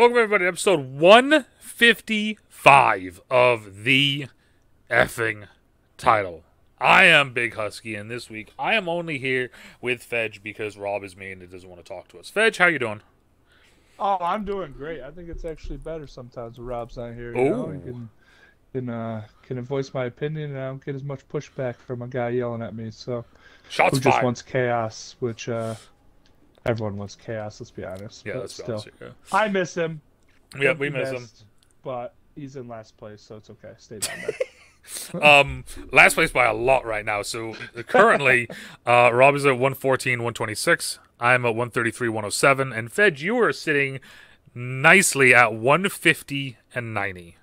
Welcome, everybody, to episode 155 of The Effing Title. I am Big Husky, and this week I am only here with Fedge because Rob is mean and doesn't want to talk to us. Fedge, how you doing? Oh, I'm doing great. I think it's actually better sometimes when Rob's not here. Oh, Can voice my opinion, and I don't get as much pushback from a guy yelling at me. So, shots who just fired. wants chaos, which everyone wants chaos. Let's be honest. Yeah, But let's be still, honest here. I miss him. Yeah, He'll we be miss him. missed, but he's in last place, so it's okay. Stay down there. Last place by a lot right now. So currently, Rob is at 114, 126. I'm at 133, 107. And Fedge, you are sitting nicely at 150 and 90.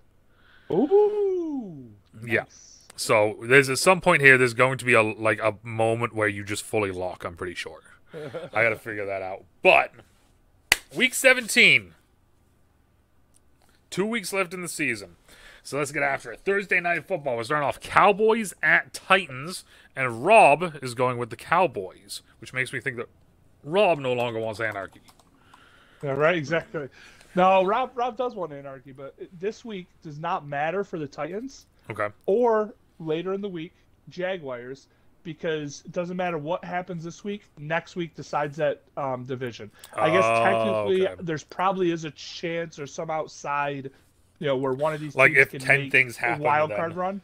Ooh, Yeah. nice. So there's at some point here, there's going to be a moment where you just fully lock. I'm pretty sure. I got to figure that out. But week 17, 2 weeks left in the season. So let's get after it. Thursday night football. We're starting off Cowboys at Titans, and Rob is going with the Cowboys, which makes me think that Rob no longer wants anarchy. Yeah, right. Exactly. No, Rob does want anarchy, but this week does not matter for the Titans. Okay. Or later in the week, Jaguars, because it doesn't matter what happens this week. Next week decides that division. I guess technically Okay. there's probably is a chance or some outside, where one of these Like teams if can 10 make things a happen, wild then- card run.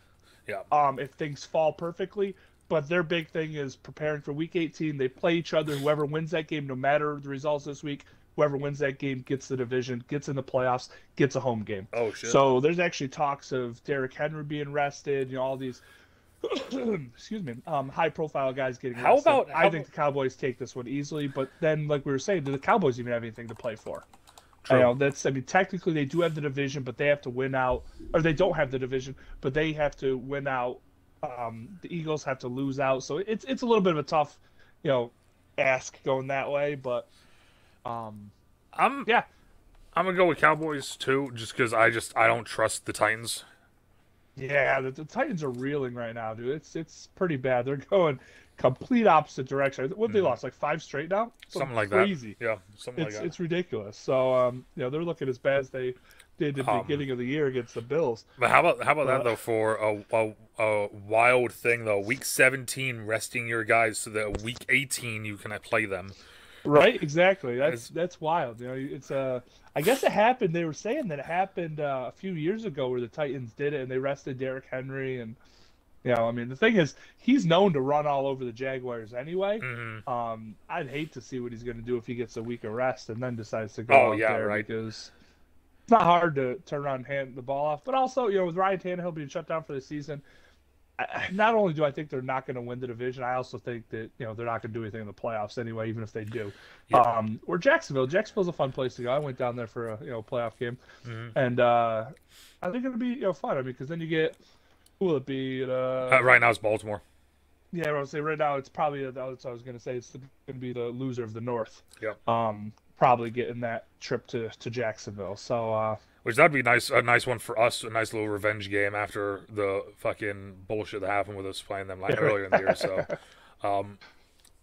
Yeah. If things fall perfectly. But their big thing is preparing for Week 18. They play each other. Whoever wins that game, no matter the results this week, whoever wins that game gets the division, gets in the playoffs, gets a home game. Oh, shit. So there's actually talks of Derrick Henry being rested, all these excuse me, high-profile guys getting How rested. about- I think the Cowboys take this one easily, but then, like we were saying, do the Cowboys even have anything to play for? True. Technically they do have the division, but they have to win out, or they don't have the division, but they have to win out. The Eagles have to lose out, so it's a little bit of a tough, ask going that way. But I'm yeah, I'm gonna go with Cowboys too, just because I don't trust the Titans. yeah, the Titans are reeling right now, dude. It's pretty bad. They're going complete opposite direction. What they lost, like 5 straight now? Something like crazy. that. Yeah, something like that. It's ridiculous. So they're looking as bad as they did at the beginning of the year against the Bills. But how about that though for a wild thing though? Week 17 resting your guys so that week 18 you can play them. Right, exactly. That's wild. It's I guess it happened. They were saying that it happened a few years ago where the Titans did it and they rested Derrick Henry and the thing is he's known to run all over the Jaguars anyway. Mm-hmm. I'd hate to see what he's going to do if he gets a week of rest and then decides to go out there right. because it's not hard to turn around and hand the ball off. But also, with Ryan Tannehill being shut down for the season, not only do I think they're not going to win the division, I also think that they're not going to do anything in the playoffs anyway, even if they do. Yeah. Or Jacksonville's a fun place to go. I went down there for a playoff game, Mm-hmm. and I think it'll be fun. I mean, because then you get who will it be? Right now it's Baltimore. Yeah, I was say right now it's probably that's what I was going to say. It's going to be the loser of the North. Yep. Probably getting that trip to Jacksonville. So. Which that'd be a nice one for us, a nice little revenge game after the fucking bullshit that happened with us playing them earlier in the year. So,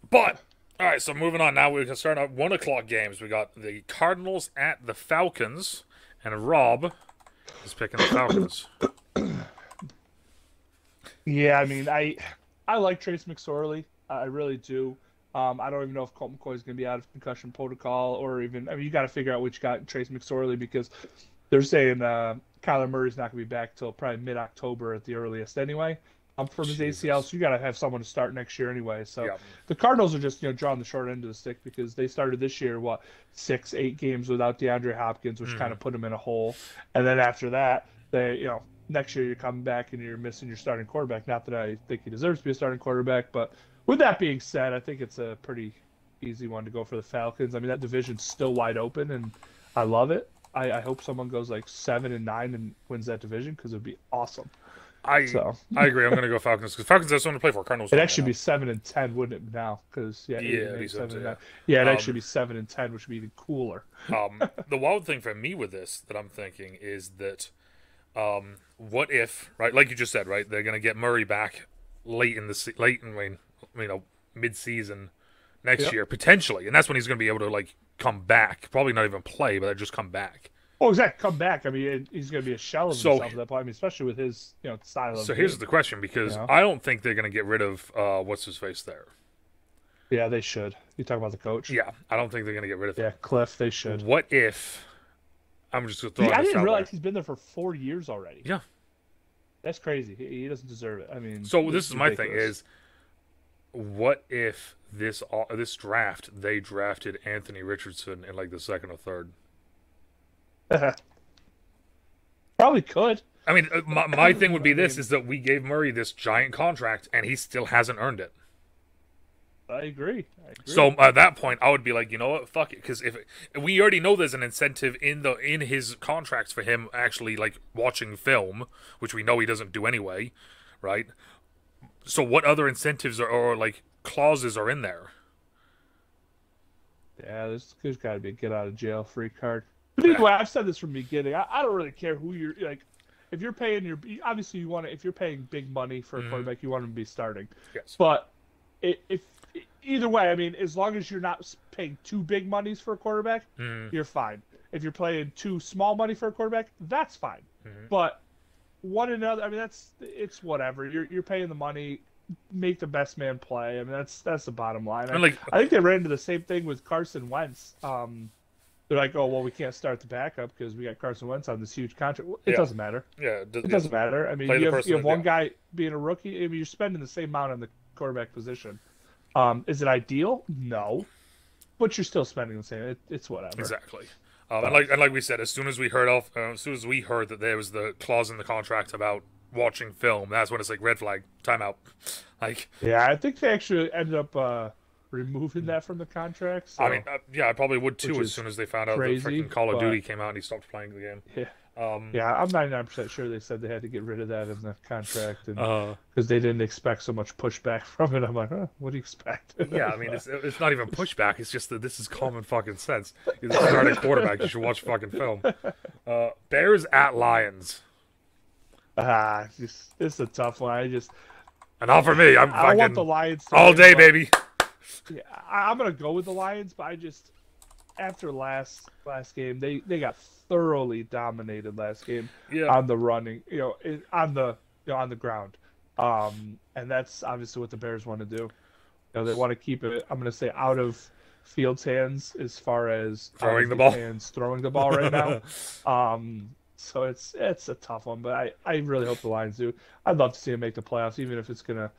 but all right, so moving on now, we can start out 1:00 games. We got the Cardinals at the Falcons, and Rob is picking the Falcons. Yeah, I mean, I like Trace McSorley. I really do. I don't even know if Colt McCoy is going to be out of concussion protocol or even. I mean, you got to figure out which got Trace McSorley because they're saying Kyler Murray's not going to be back till probably mid-October at the earliest anyway. From his ACL, so you got to have someone to start next year anyway. So the Cardinals are just drawing the short end of the stick because they started this year 6-8 games without DeAndre Hopkins, which kind of put them in a hole. And then after that, they next year you're coming back and you're missing your starting quarterback. Not that I think he deserves to be a starting quarterback, but with that being said, I think it's a pretty easy one to go for the Falcons. I mean, that division's still wide open, and I love it. I hope someone goes 7-9 and wins that division because it would be awesome. I agree. I'm going to go Falcons because Falcons has something to play for. Cardinals. It'd actually be 7-10, wouldn't it now? Because it'd be 7-9. Yeah, it'd actually be 7-10, which would be even cooler. The wild thing for me with this that I'm thinking is that, what if, right? Like you just said, right? They're going to get Murray back mid-season next year potentially, and that's when he's going to be able to come back. Probably not even play, but just come back. Oh, exactly. Come back. I mean, he's going to be a shell of So, himself at that point. I mean, especially with his, style of so here's game. the question, You because know? I don't think they're going to get rid of what's his face there. Yeah, they should. You talk about the coach? Yeah, I don't think they're going to get rid of him. Yeah, Cliff. They should. What if I'm just See, throwing I this didn't out there? realize he's been there for 4 years already. Yeah. That's crazy. He doesn't deserve it. I mean, So this it's is my thing: ridiculous. is what if this draft they drafted Anthony Richardson in like the second or third? Probably could. I mean, my thing would be I this: mean, is that we gave Murray this giant contract, and he still hasn't earned it. I agree. I agree. So at that point, I would be like, you know what, fuck it, because if we already know there's an incentive in his contracts for him actually like watching film, which we know he doesn't do anyway, right? So what other incentives or like clauses are in there? Yeah, there's got to be a get out of jail free card. But either way, I've said this from the beginning. I don't really care who you're like. If you're paying obviously you want to. If you're paying big money for a quarterback, you want him to be starting. Yes. But if either way, I mean, as long as you're not paying too big monies for a quarterback, you're fine. If you're playing too small money for a quarterback, that's fine. But one another, I mean, it's whatever. You're paying the money, make the best man play. I mean, that's the bottom line. And like, I think they ran into the same thing with Carson Wentz. They're like, oh well, we can't start the backup because we got Carson Wentz on this huge contract. Well, it doesn't matter. Yeah, It doesn't matter. I mean, you have one guy being a rookie. I mean, you're spending the same amount on the quarterback position. Is it ideal? No, but you're still spending the same. It's whatever. Exactly. And like we said, as soon as we heard that there was the clause in the contract about watching film, that's when it's like red flag, timeout. Like, yeah, I think they actually ended up removing that from the contract. So, I mean, yeah, I probably would too as soon as they found out that freaking Call of Duty came out and he stopped playing the game. Yeah. Yeah, I'm 99% sure they said they had to get rid of that in the contract, and because they didn't expect so much pushback from it. I'm like, what do you expect? Yeah, I mean, it's not even pushback. It's just that this is common fucking sense. You're the starting quarterback. You should watch fucking film. Bears at Lions. It's a tough one. And not for me. I want the Lions to all win, day, but, baby. Yeah, I'm gonna go with the Lions, but after last game, they got thoroughly dominated last game on the running, on the ground, and that's obviously what the Bears want to do. They want to keep it. I'm going to say out of Fields' hands as far as throwing the ball right now. So it's a tough one, but I really hope the Lions do. I'd love to see them make the playoffs, even if it's gonna.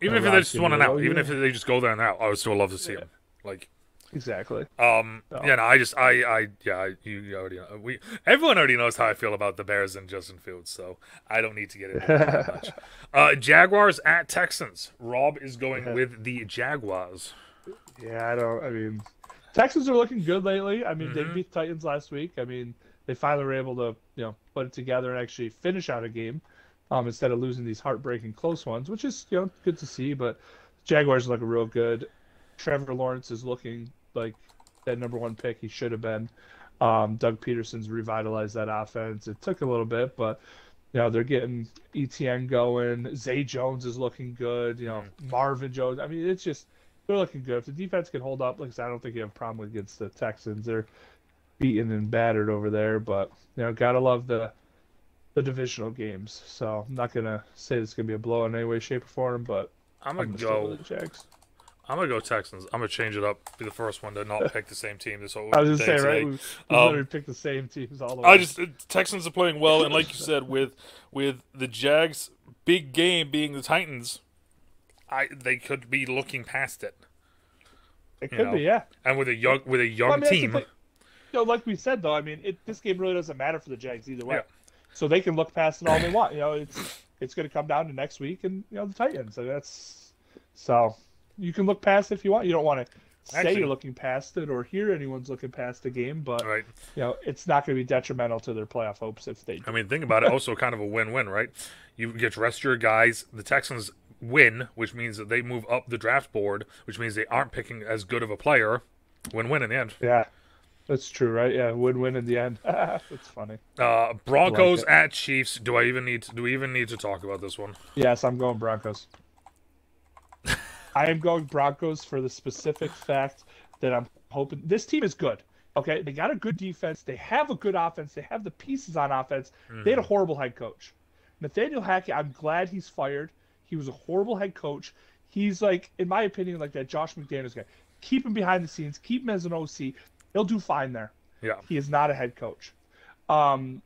Even if they just want an out, even if they just go there and out, I would still love to see them. Like. Exactly. Yeah, no, you already know. Everyone already knows how I feel about the Bears and Justin Fields, so I don't need to get into that much. Jaguars at Texans. Rob is going with the Jaguars. Yeah, I mean, Texans are looking good lately. I mean, they beat the Titans last week. I mean, they finally were able to, put it together and actually finish out a game, instead of losing these heartbreaking close ones, which is, good to see. But Jaguars are looking real good. Trevor Lawrence is looking like that number one pick he should have been. Doug Peterson's revitalized that offense. It took a little bit, but they're getting ETN going. Zay Jones is looking good. Marvin Jones. I mean, it's just they're looking good. If the defense can hold up, like I said, I don't think you have a problem against the Texans. They're beaten and battered over there, but gotta love the divisional games. So I'm not gonna say it's gonna be a blow in any way, shape, or form, but I'm gonna go with the Jags. I'm gonna go Texans. I'm gonna change it up. Be the first one to not pick the same team this whole. I was just saying, right? We literally picked the same teams all the way. Texans are playing well, and like you said, with the Jags' big game being the Titans, they could be looking past it. It could be, yeah. And with a young team. Like we said though, I mean, this game really doesn't matter for the Jags either way. Yeah. So they can look past it all they want. It's going to come down to next week, and the Titans. So. You can look past it if you want. You don't want to say you're looking past it or hear anyone's looking past the game, but it's not going to be detrimental to their playoff hopes if they do. I mean, think about it. Also, kind of a win-win, right? You get to rest your guys. The Texans win, which means that they move up the draft board, which means they aren't picking as good of a player. Win-win in the end. Yeah, that's true, right? Yeah, win-win in the end. That's funny. Broncos at Chiefs. Do we even need to talk about this one? Yes, I'm going Broncos. I am going Broncos for the specific fact that I'm hoping this team is good. Okay, they got a good defense. They have a good offense. They have the pieces on offense. They had a Mm-hmm. horrible head coach. Nathaniel Hackett, I'm glad he's fired. He was a horrible head coach. He's like, in my opinion, like that Josh McDaniels guy. Keep him behind the scenes. Keep him as an OC. He'll do fine there. Yeah. He is not a head coach. Um,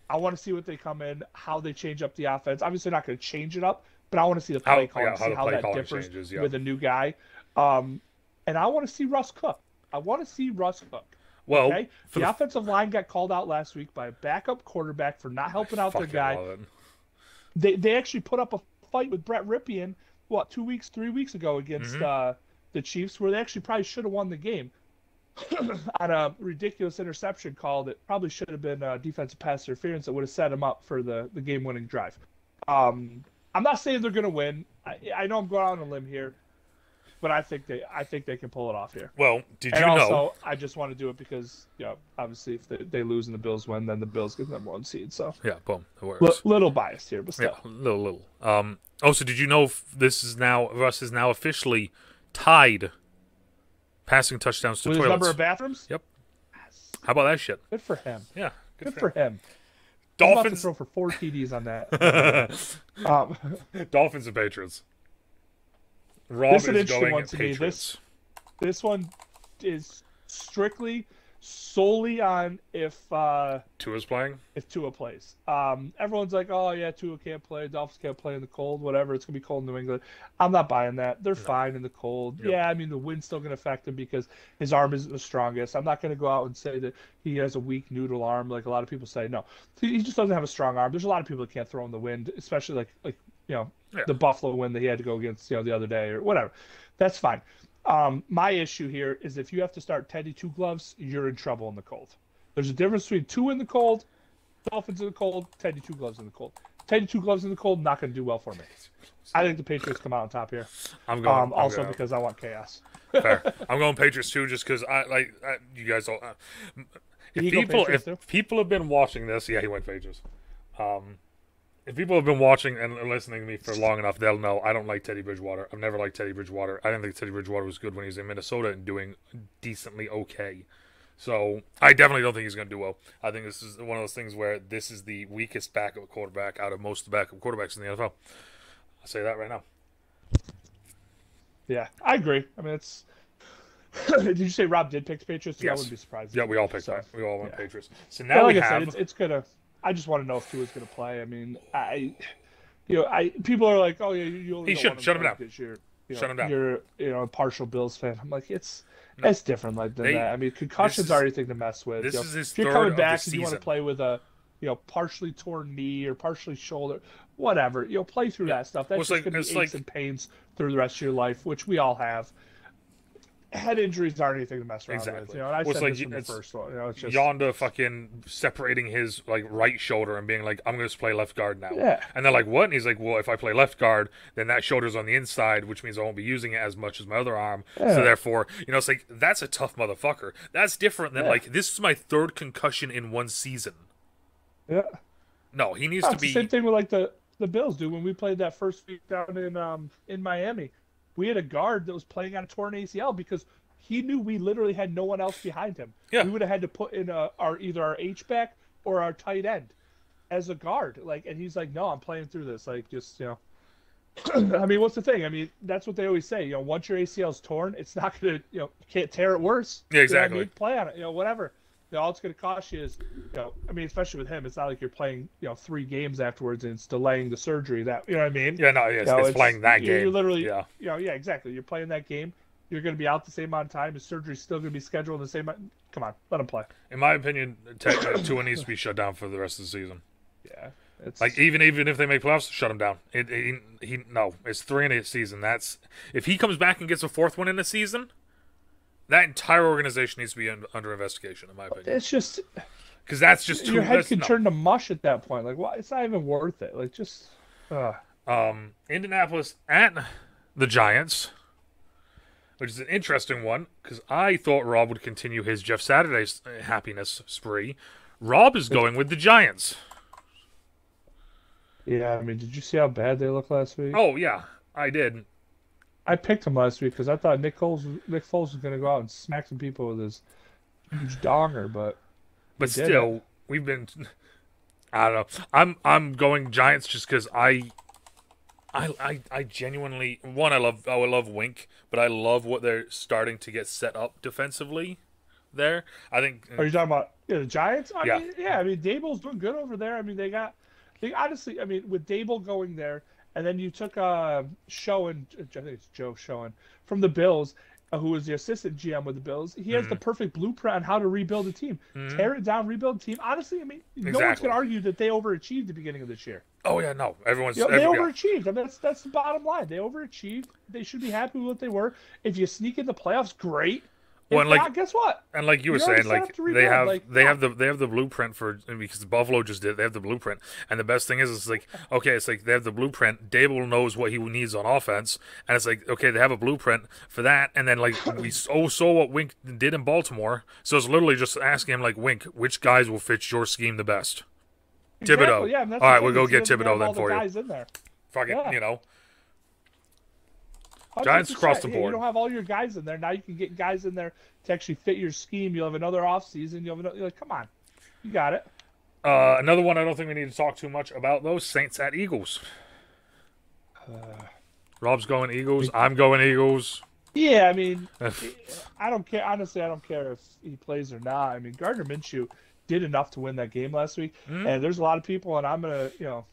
I want to see what they come in, how they change up the offense. Obviously, not going to change it up, but I want to see the play calling, How see the how play that calling differs changes. Yeah. with a new guy. And I want to see Russ cook. I want to see Russ cook. Well, Okay, the offensive line got called out last week by a backup quarterback for not helping out their fucking guy. love it. They actually put up a fight with Brett Ripien, what, 3 weeks ago against the Chiefs, where they actually probably should have won the game on a ridiculous interception call that probably should have been defensive pass interference that would have set them up for the game-winning drive. I'm not saying they're going to win. I know I'm going out on a limb here, but I think they can pull it off here. Well, did you And know? also, I just want to do it because, obviously, if they lose and the Bills win, then the Bills get the number one seed. So, Yeah, boom, it works. little biased here, but still. Yeah, little. Also, did you know Russ is now officially tied passing touchdowns to With his toilets? number of bathrooms? Yep. Yes. How about that shit? Good for him. Yeah, Good for him. He's about to Dolphins, throw for 4 TDs on that. um, Dolphins and Patriots. Rob This is an is interesting going one to me. Patriots. this one is strictly solely on if Tua's playing. Tua plays. Everyone's like, oh yeah, Tua can't play. Dolphins can't play in the cold. Whatever. It's gonna be cold in New England. I'm not buying that. They're fine in the cold. Yep. Yeah, I mean the wind's still gonna affect him because his arm isn't the strongest. I'm not gonna go out and say that he has a weak noodle arm like a lot of people say. No, he just doesn't have a strong arm. There's a lot of people that can't throw in the wind, especially like Yeah. the Buffalo win that he had to go against the other day or whatever. That's fine. My issue here is if you have to start Teddy Two Gloves, you're in trouble in the cold. There's a difference between Tua in the cold, Dolphins in the cold, Teddy Two Gloves in the cold. Teddy Two Gloves in the cold, not going to do well for me. I think the Patriots come out on top here. I'm going. Because I want chaos. Fair. I'm going Patriots too, just because you guys all. If people have been watching this, yeah, he went Patriots. If people have been watching and listening to me for long enough, they'll know I don't like Teddy Bridgewater. I've never liked Teddy Bridgewater. I didn't think Teddy Bridgewater was good when he was in Minnesota and doing decently okay. So I definitely don't think he's going to do well. I think this is one of those things where this is the weakest backup quarterback out of most of the backup quarterbacks in the NFL. I'll say that right now. Yeah, I agree. I mean, it's. Did you say Rob did pick the Patriots? Yes. I wouldn't be surprised. Yeah, we all picked that. We all went Patriots. So now like we I have. said, it's gonna. I just want to know if Tua's gonna play. I mean, people are like, oh yeah, you only He should shut him down. Shut him down. You're a partial Bills fan. I'm like, it's different than that. I mean, concussions are anything to mess with. This is his if you're third coming of back the and you want to season. play with a partially torn knee or partially shoulder, whatever, play through that stuff. That's just gonna be aches and pains through the rest of your life, which we all have. Head injuries aren't anything to mess around with. And I said this from the first one. It's just Yonda fucking separating his right shoulder and being like, I'm going to play left guard now. Yeah. And they're like, what? And he's like, well, if I play left guard, then that shoulder's on the inside, which means I won't be using it as much as my other arm. Yeah. So therefore, it's like, that's a tough motherfucker. That's different than this is my third concussion in one season. Yeah. No, he needs to be. The same thing with the Bills do when we played that first week down in Miami. We had a guard that was playing on a torn ACL because he knew we literally had no one else behind him. Yeah. We would have had to put in either our H-back or our tight end as a guard. And he's like, no, I'm playing through this. I mean, what's the thing? I mean, that's what they always say. Once your ACL's torn, it's not going to, you can't tear it worse. Yeah, exactly. Play on it, whatever. All it's going to cost you is, I mean, especially with him, it's not like you're playing, 3 games afterwards and it's delaying the surgery. That, you know what I mean? Yeah, no, it's playing that game. You're literally, yeah, exactly. You're playing that game. You're going to be out the same amount of time. His surgery's still going to be scheduled the same. Come on, let him play. In my opinion, Tua needs to be shut down for the rest of the season. Yeah, it's even if they make playoffs, shut him down. It's 3 in a season. That's if he comes back and gets a 4th one in a season. That entire organization needs to be under investigation, in my opinion. It's just because that's just your head can turn to mush at that point. Like, it's not even worth it. Like, just. Indianapolis at the Giants, which is an interesting one because I thought Rob would continue his Jeff Saturday's happiness spree. Rob is going with the Giants. Yeah, I mean, did you see how bad they looked last week? Oh yeah, I did. I picked him last week because I thought Nick Foles was going to go out and smack some people with his huge donger, but he But did it. still, we've been. I don't know. I'm going Giants just because I genuinely I love Wink, but I love what they're starting to get set up defensively there. I think Are you talking about the Giants? I yeah. mean, yeah. I mean, Dable's doing good over there. I mean, they honestly. I mean, with Dable going there, and then you took Schoen, I think it's Joe Schoen from the Bills, who was the assistant GM with the Bills. He has the Mm, perfect blueprint on how to rebuild a team, mm, tear it down, rebuild a team. Honestly, I mean, no one's exactly. gonna argue that they overachieved at the beginning of this year. Oh yeah, no. They Yeah. overachieved. I mean, that's the bottom line. They overachieved. They should be happy with what they were. If you sneak in the playoffs, great. Well, If not, guess what? and like you were You're already saying, set up like to rebuild. Like, yeah. they have the blueprint for because Buffalo just did. They have the blueprint, and the best thing is, it's like okay, it's like they have the blueprint. Dable knows what he needs on offense, and it's like okay, they have a blueprint for that, and then like we saw what Wink did in Baltimore, so it's literally just asking him like Wink, which guys will fit your scheme the best? Thibodeau. Exactly. Yeah, and that's All the right, thing. we'll go Is he get doesn't Thibodeau have then all the for you. guys in there. Fuck it, Yeah, you know. Giants across 100%. the Yeah, you board. don't have all your guys in there. Now you can get guys in there to actually fit your scheme. You'll have another off season. You'll have another. You're like, come on, you got it. Another one I don't think we need to talk too much about though. Saints at Eagles. Rob's going Eagles. I'm going Eagles. Yeah, I mean, I don't care. Honestly, I don't care if he plays or not. I mean, Gardner Minshew did enough to win that game last week, Hmm? and there's a lot of people, and I'm gonna,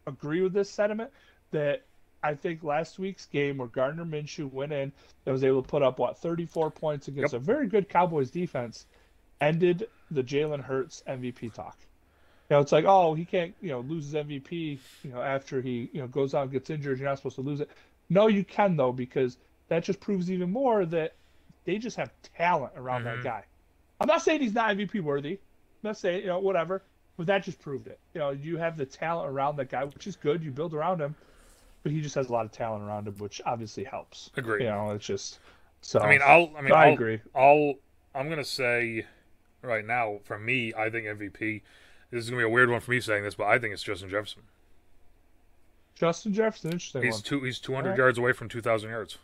agree with this sentiment that I think last week's game where Gardner Minshew went in and was able to put up 34 points against Yep. a very good Cowboys defense, ended the Jalen Hurts MVP talk. It's like, oh, he can't, lose his MVP, after he, goes out and gets injured. You're not supposed to lose it. No, you can though, because that just proves even more that they just have talent around that Hmm. guy. I'm not saying he's not MVP worthy. I'm not saying, whatever, but that just proved it. You have the talent around that guy, which is good. You build around him, but he just has a lot of talent around him, which obviously helps. Agreed. It's just so. I agree. I'm gonna say right now for me, I think MVP. This is gonna be a weird one for me saying this, but I think it's Justin Jefferson. Justin Jefferson, interesting one. He's 200 All right. yards away from 2,000 yards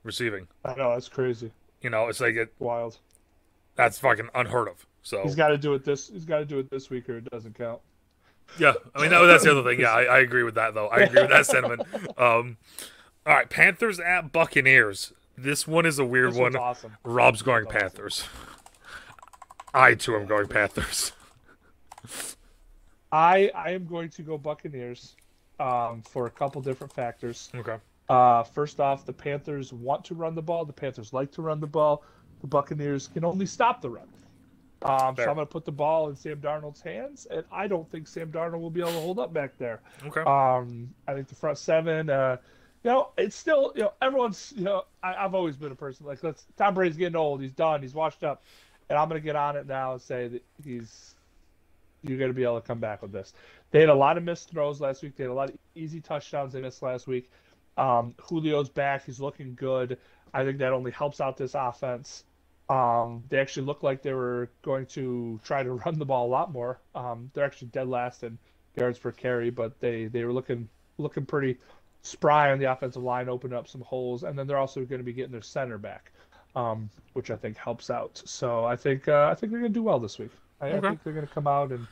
receiving. I know that's crazy, It's like wild. that's fucking unheard of. So He's got to do it this. He's got to do it this week, or it doesn't count. yeah, that's the other thing. Yeah, I agree with that though. I agree with that sentiment. All right, Panthers at Buccaneers. This one is a weird This one. one's awesome. Rob's going This one's Panthers. I too am going Panthers. I am going to go Buccaneers, for a couple different factors. Okay. First off, the Panthers want to run the ball. The Panthers like to run the ball. The Buccaneers can only stop the run. So I'm Fair. going to put the ball in Sam Darnold's hands, and I don't think Sam Darnold will be able to hold up back there. Okay. I think the front seven, it's still, everyone's, I've always been a person like, Tom Brady's getting old. He's done. He's washed up. And I'm going to get on it now and say that you're going to be able to come back with this. They had a lot of missed throws last week. They had a lot of easy touchdowns they missed last week. Julio's back. He's looking good. I think that only helps out this offense. They actually looked like they were going to try to run the ball a lot more. They're actually dead last in yards per carry, but they were looking pretty spry on the offensive line, opening up some holes, and then they're also going to be getting their center back, which I think helps out. So I think they're going to do well this week. I think they're going to come out and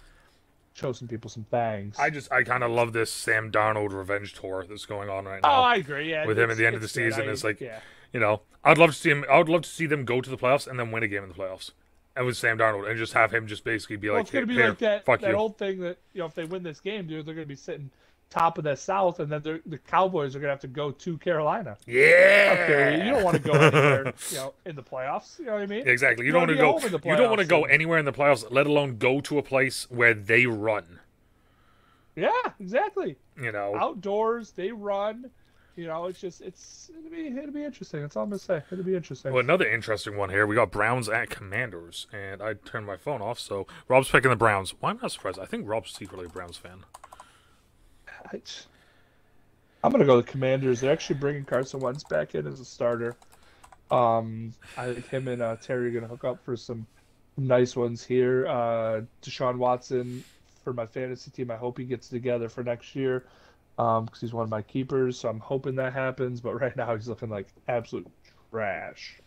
show some people some bangs. I kind of love this Sam Darnold revenge tour that's going on right Oh, now. I agree. Yeah, with him at the end of the it's good. season. It's like, yeah. I'd love to see him. I would love to see them go to the playoffs and then win a game in the playoffs, and with Sam Darnold, and just have him just basically be Well, like, it's going to be "Here, like that fuck you." old thing that, if they win this game, dude, they're going to be sitting top of the South, and then the Cowboys are going to have to go to Carolina. Yeah. Okay, you don't want to go anywhere, in the playoffs. You know what I mean? Exactly. You You don't want wanna to be home in go. the You don't want to playoffs, go and- anywhere in the playoffs, let alone go to a place where they run. Yeah, exactly. You know. Outdoors, they run. It'll be interesting. That's all I'm gonna say. It'll be interesting. Well, another interesting one here. We got Browns at Commanders, and I turned my phone off, so Rob's picking the Browns. Well, I'm not surprised. I think Rob's secretly a Browns fan. I'm gonna go the Commanders. They're actually bringing Carson Wentz back in as a starter. I think him and Terry are gonna hook up for some nice ones here. Deshaun Watson for my fantasy team. I hope he gets together for next year, because he's one of my keepers. So I'm hoping that happens. But right now he's looking like absolute trash.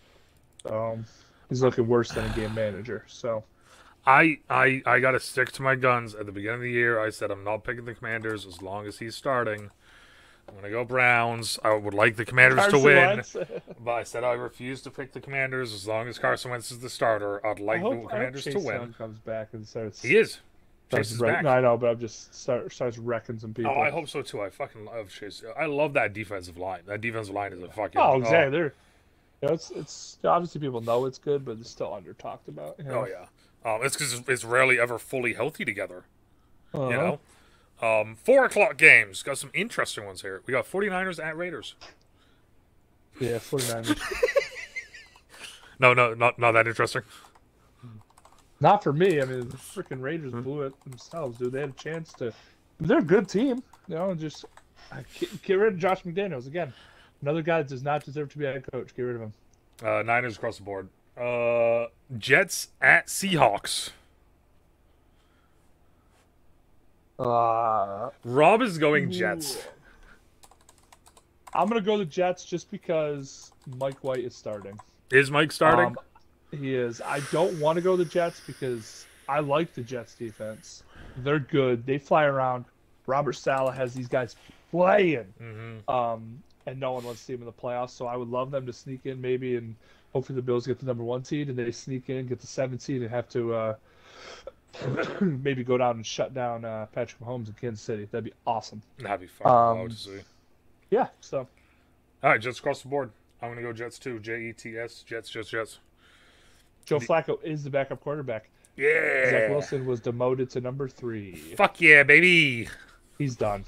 He's looking worse than a game manager. So I got to stick to my guns. At the beginning of the year, I said I'm not picking the Commanders as long as he's starting. I'm going to go Browns. I would like the Commanders to Carson win, Wentz. but I said I refuse to pick the Commanders as long as Carson Wentz is the starter. I'd like the Commanders Chase to win. Young comes back and starts. He is. Chase is back. No, I know, but I'm just starts wrecking some people. Oh, I hope so too. I fucking love Chase. I love that defensive line. That defensive line is a fucking. Oh, exactly. They're, it's obviously people know it's good, but it's still under talked about. You know? Oh yeah. It's because it's rarely ever fully healthy together. Uh-huh. You know. 4:00 games. Got some interesting ones here. We got 49ers at Raiders. Yeah, 49ers. No, not that interesting. Not for me. I mean, the freaking Raiders blew it themselves, dude. They had a chance to. They're a good team, you know. Just get rid of Josh McDaniels again. Another guy that does not deserve to be a head coach. Get rid of him. Niners across the board. Jets at Seahawks. Rob is going Jets. I'm gonna go the Jets just because Mike White is starting. Is Mike starting? He is. I don't want to go the Jets because I like the Jets defense. They're good. They fly around. Robert Saleh has these guys playing. Mm-hmm. And no one wants to see them in the playoffs. So I would love them to sneak in maybe, and hopefully the Bills get the number 1 seed, and they sneak in, get the 7th seed, and have to maybe go down and shut down Patrick Mahomes in Kansas City. That'd be awesome. That'd be fun to see. Yeah. So. All right, Jets across the board. I'm gonna go Jets too. Jets. Jets. Joe Flacco is the backup quarterback. Yeah. Zach Wilson was demoted to number 3. Fuck yeah, baby. He's done.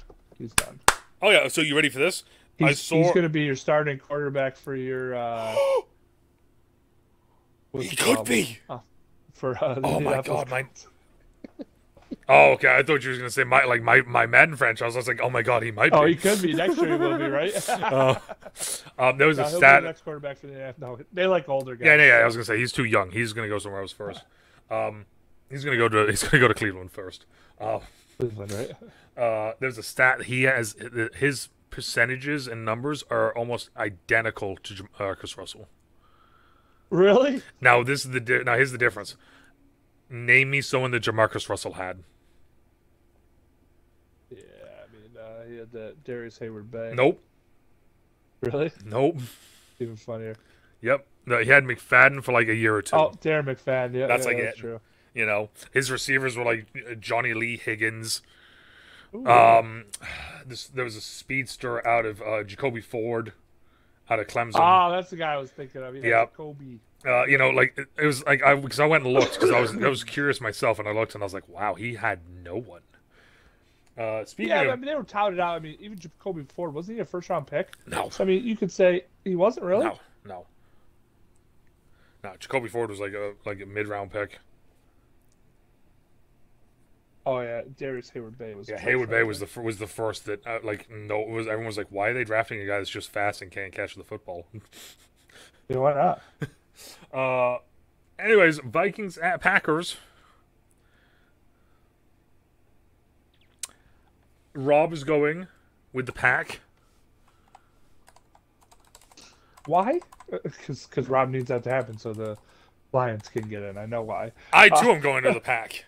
Oh yeah. So you ready for this? He's going to be your starting quarterback for your. He could be. Oh my god, my. Oh, okay. I thought you were going to say my Madden franchise. I was like, oh my god, he might be. Oh, he could be. Next year he will be, right? There was a he'll stat. Be the next quarterback for the NFL. No, they like older guys. Yeah. I was going to say he's too young. He's going to go somewhere else first. He's going to go to Cleveland first. Cleveland, right? There's a stat. He has his percentages and numbers are almost identical to Chris Russell. Really? Now here's the difference. Name me someone that Jamarcus Russell had. Yeah, I mean, he had that Darius Hayward-Bay. Nope. Really? Nope. Even funnier. Yep. No, he had McFadden for like a year or two. Oh, Darren McFadden. Yeah, that's that's true. You know, his receivers were like Johnny Lee Higgins. Ooh, There was a speedster out of Jacoby Ford, out of Clemson. Oh, that's the guy I was thinking of. Yeah, Jacoby. You know, like it was like because I went and looked because I was curious myself, and I looked and I was like, wow, he had no one. Speaking of, I mean, they were touted out. I mean, even Jacoby Ford, wasn't he a first-round pick? No. So, I mean, you could say he wasn't really. No. Jacoby Ford was like a mid-round pick. Oh yeah, Darius Hayward-Bay was. Yeah, Hayward-Bay was the first that everyone was like, why are they drafting a guy that's just fast and can't catch the football? Yeah, why not? Anyways, Vikings at Packers. Rob is going with the Pack. Why? Because Rob needs that to happen so the Lions can get in. I know why. I too am going to the Pack.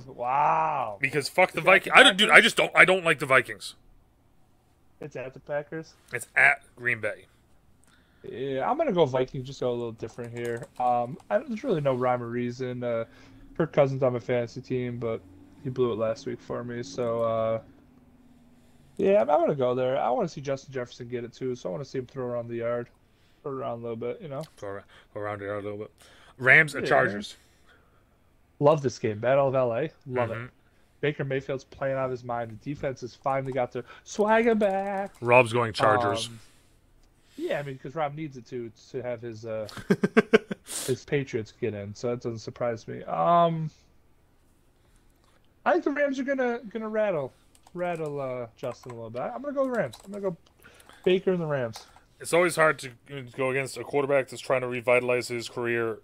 Wow. Because fuck the Vikings. I don't like the Vikings. It's at the Packers. It's at Green Bay. Yeah, I'm gonna go Vikings. Just go a little different here. There's really no rhyme or reason. Kirk Cousins on my fantasy team, but he blew it last week for me. So yeah, I'm gonna go there. I want to see Justin Jefferson get it too. So I want to see him throw around the yard, or around a little bit. You know, go around the yard a little bit. Rams at Chargers. Love this game. Battle of LA. Love it. Baker Mayfield's playing out of his mind. The defense has finally got their swagger back. Rob's going Chargers. Yeah, I mean, because Rob needs it to have his his Patriots get in, so that doesn't surprise me. I think the Rams are gonna rattle Justin a little bit. I'm gonna go the Rams. I'm gonna go Baker and the Rams. It's always hard to go against a quarterback that's trying to revitalize his career,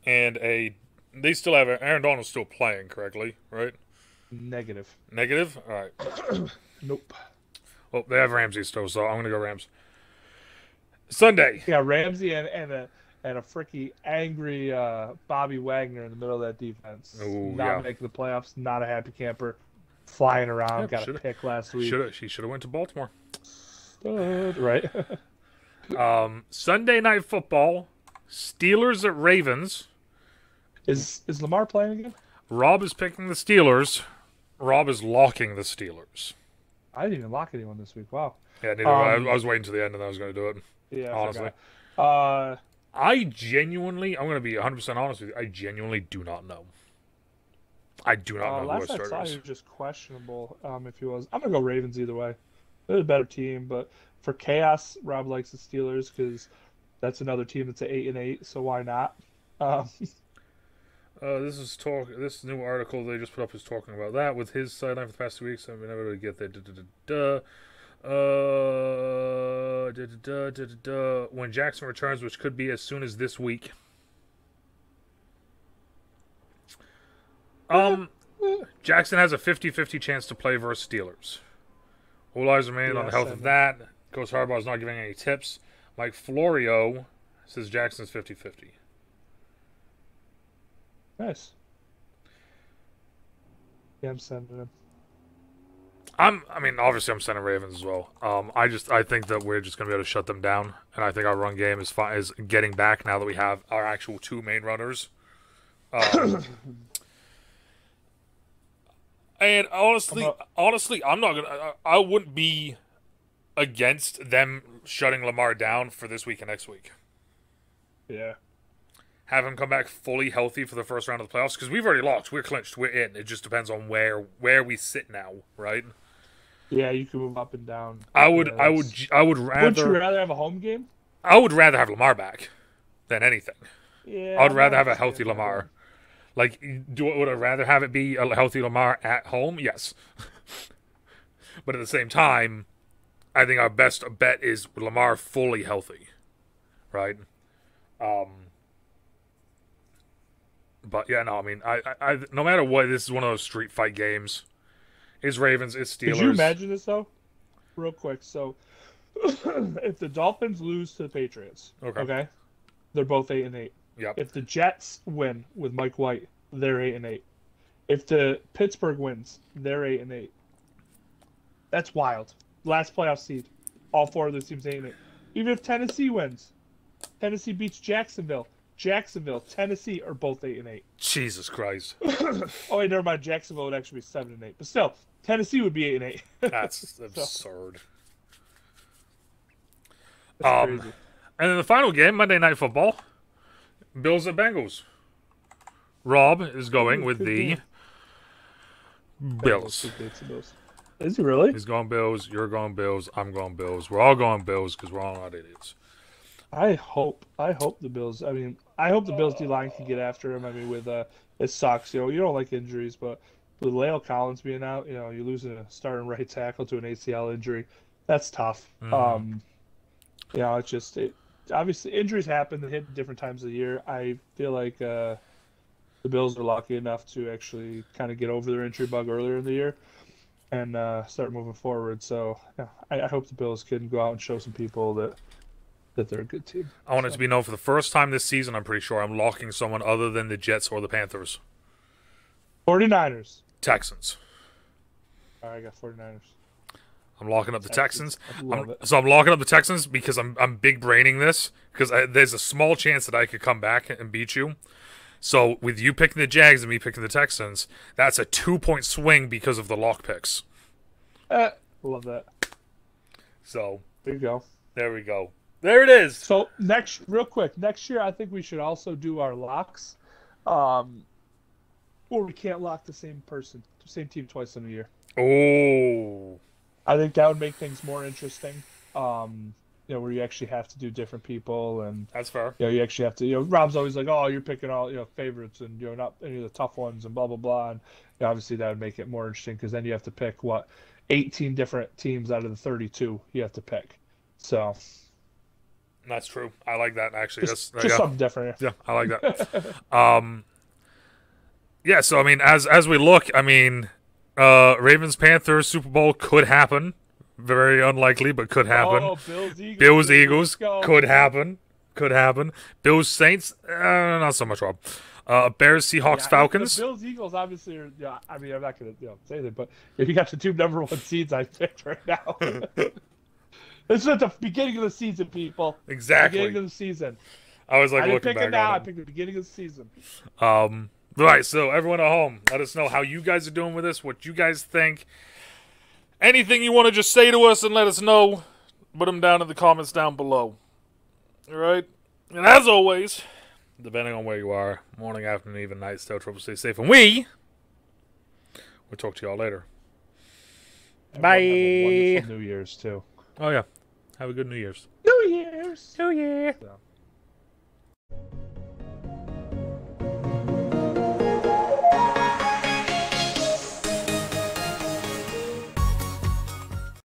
and they still have Aaron Donald's still playing correctly, right? Negative. All right. Nope. Well, they have Ramsey still, so I'm gonna go Rams. Sunday. Yeah, Ramsey and and a freaky angry Bobby Wagner in the middle of that defense. Ooh, Not yeah. making the playoffs, not a happy camper, flying around, Yep, got a pick last week. She should have went to Baltimore. Right. Sunday Night Football, Steelers at Ravens. Is Lamar playing again? Rob is picking the Steelers. Rob is locking the Steelers. I didn't even lock anyone this week. Wow. Yeah, neither I was waiting to the end and I was going to do it. Yeah, honestly. I I'm going to be 100% honest with you. I genuinely do not know. I do not know who our last I starter saw, is. he was just questionable. If he was, I'm gonna go Ravens either way. They're a better team, but for chaos, Rob likes the Steelers because that's another team that's at 8-8. So why not? This new article they just put up is talking about that with his sideline for the past 2 weeks. I've been able to get that. When Jackson returns, which could be as soon as this week. Jackson has a 50-50 chance to play versus Steelers. All eyes remain on the health of that. Coach Harbaugh is not giving any tips. Mike Florio says Jackson's 50-50. Nice. Yeah, I'm sending him. Obviously I'm sending Ravens as well. I think that we're just gonna be able to shut them down, and I think our run game is getting back now that we have our actual two main runners. And honestly, I'm not gonna. I wouldn't be against them shutting Lamar down for this week and next week. Yeah. Have him come back fully healthy for the first round of the playoffs because we've already locked. We're clinched. We're in. It just depends on where we sit now, right? Yeah, you can move up and down. I would rather. Would you rather have a home game? I would rather have Lamar back than anything. Yeah. I'd rather have a healthy Lamar. Like, would I rather have it be a healthy Lamar at home? Yes. But at the same time, I think our best bet is Lamar fully healthy, right? But yeah, no, I no matter what, this is one of those street fight games. It's Ravens, it's Steelers. Could you imagine this though? Real quick, so if the Dolphins lose to the Patriots, okay, they're both 8-8. Yep. If the Jets win with Mike White, they're 8-8. If the Pittsburgh wins, they're 8-8. That's wild. Last playoff seed, all four of those teams 8-8. Even if Tennessee wins, Tennessee beats Jacksonville. Tennessee are both 8-8. Jesus Christ. Oh wait, never mind. Jacksonville would actually be 7-8, but still, Tennessee would be 8-8. That's absurd. That's crazy. And then the final game, Monday Night Football, Bills at Bengals. Rob is going with the Bills. Is he really? He's going Bills. You're going Bills. I'm going Bills. We're all going Bills because we're all not idiots. I hope the Bills. I hope the Bills D-line can get after him. With it sucks. You don't like injuries, but with La'el Collins being out, you lose a starting right tackle to an ACL injury. That's tough. Mm-hmm. It's just obviously injuries happen. They hit different times of the year. I feel like the Bills are lucky enough to actually kind of get over their injury bug earlier in the year and start moving forward. So I hope the Bills can go out and show some people that they're a good team. I want it to be known for the first time this season, I'm pretty sure I'm locking someone other than the Jets or the Panthers. 49ers. Texans. All right, I got 49ers. I'm locking up the Texans. So I'm locking up the Texans because I'm big braining this because there's a small chance that I could come back and beat you. So with you picking the Jags and me picking the Texans, that's a 2-point swing because of the lock picks. Love that. So there you go. There we go. There it is. So next year I think we should also do our locks, or we can't lock the same team twice in a year. Oh, I think that would make things more interesting. Where you actually have to do different people, and that's fair. You actually have to. Rob's always like, "Oh, you're picking all favorites, and not any of the tough ones, and blah blah blah." And obviously that would make it more interesting because then you have to pick 18 different teams out of the 32 you have to pick. So. That's true. I like that, actually. Just something different. Yeah, I like that. Yeah, so, as we look, Ravens-Panthers Super Bowl could happen. Very unlikely, but could happen. Oh, Bills-Eagles could happen. Could happen. Bills Saints, not so much, Rob. Bears Seahawks Falcons. The Bills Eagles obviously are. Yeah, I mean, I'm not going to say that, but if you got the 2 number 1 seeds I picked right now, this is at the beginning of the season, people. Exactly. Beginning of the season. I was like I didn't looking pick back it now. on I it. picked the beginning of the season. Right, so everyone at home, let us know how you guys are doing with this, what you guys think. Anything you want to just say to us and let us know, put them down in the comments down below. All right? And as always, depending on where you are, morning, afternoon, even night, stay trouble, stay safe. And we'll talk to y'all later. Bye. Have a wonderful New Year's, too. Oh, yeah. Have a good New Year's. New Year's. New Year. So.